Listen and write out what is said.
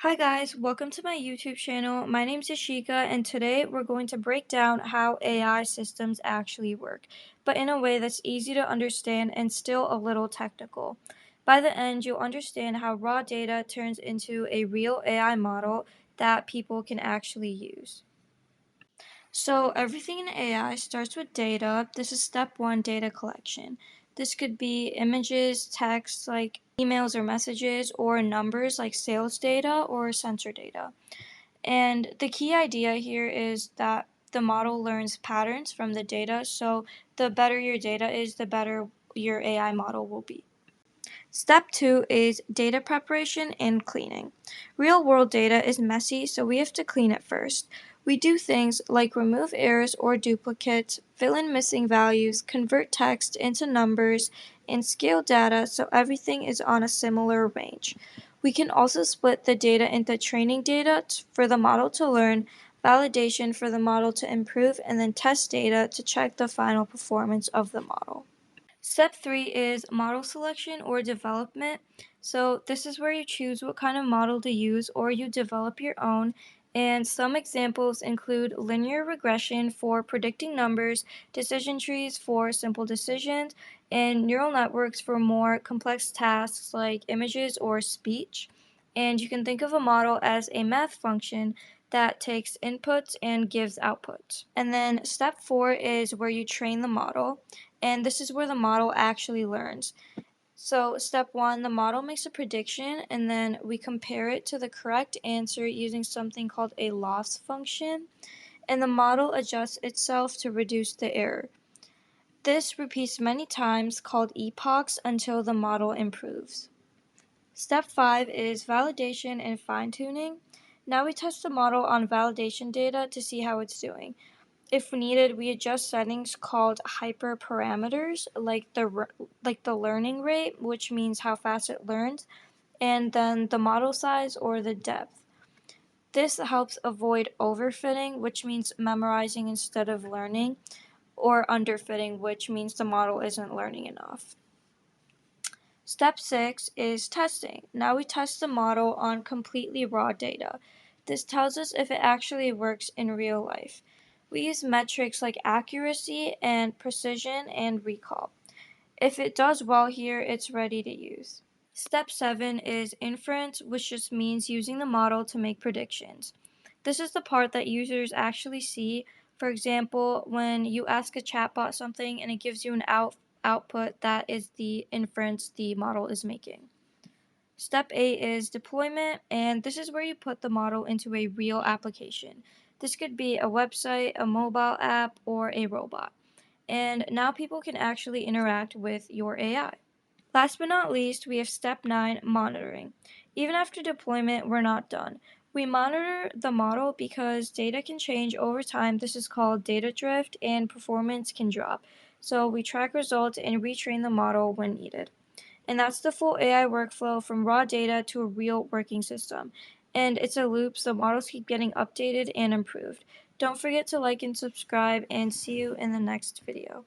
Hi guys, welcome to my YouTube channel. My name is Ashika and today we're going to break down how AI systems actually work, but in a way that's easy to understand and still a little technical. By the end, you'll understand how raw data turns into a real AI model that people can actually use. So everything in AI starts with data. This is step one, data collection. This could be images, text like emails or messages, or numbers like sales data or sensor data. And the key idea here is that the model learns patterns from the data. So the better your data is, the better your AI model will be. Step two is data preparation and cleaning. Real world data is messy, so we have to clean it first. We do things like remove errors or duplicates, fill in missing values, convert text into numbers, and scale data so everything is on a similar range. We can also split the data into training data for the model to learn, validation for the model to improve, and then test data to check the final performance of the model. Step three is model selection or development. So this is where you choose what kind of model to use or you develop your own. And some examples include linear regression for predicting numbers, decision trees for simple decisions, and neural networks for more complex tasks like images or speech. And you can think of a model as a math function that takes inputs and gives outputs. And then step four is where you train the model, and this is where the model actually learns. So, step one, the model makes a prediction, and then we compare it to the correct answer using something called a loss function, and the model adjusts itself to reduce the error. This repeats many times, called epochs, until the model improves. Step five is validation and fine tuning. Now we test the model on validation data to see how it's doing. If needed, we adjust settings called hyperparameters, like the learning rate, which means how fast it learns, and then the model size or the depth. This helps avoid overfitting, which means memorizing instead of learning, or underfitting, which means the model isn't learning enough. Step six is testing. Now we test the model on completely raw data. This tells us if it actually works in real life. We use metrics like accuracy and precision and recall. If it does well here, it's ready to use. Step seven is inference, which just means using the model to make predictions. This is the part that users actually see. For example, when you ask a chatbot something and it gives you an output, that is the inference the model is making. Step 8 is deployment, and this is where you put the model into a real application. This could be a website, a mobile app, or a robot. And now people can actually interact with your AI. Last but not least, we have step 9, monitoring. Even after deployment, we're not done. We monitor the model because data can change over time. This is called data drift, and performance can drop. So we track results and retrain the model when needed. And that's the full AI workflow from raw data to a real working system. And it's a loop, so models keep getting updated and improved. Don't forget to like and subscribe, and see you in the next video.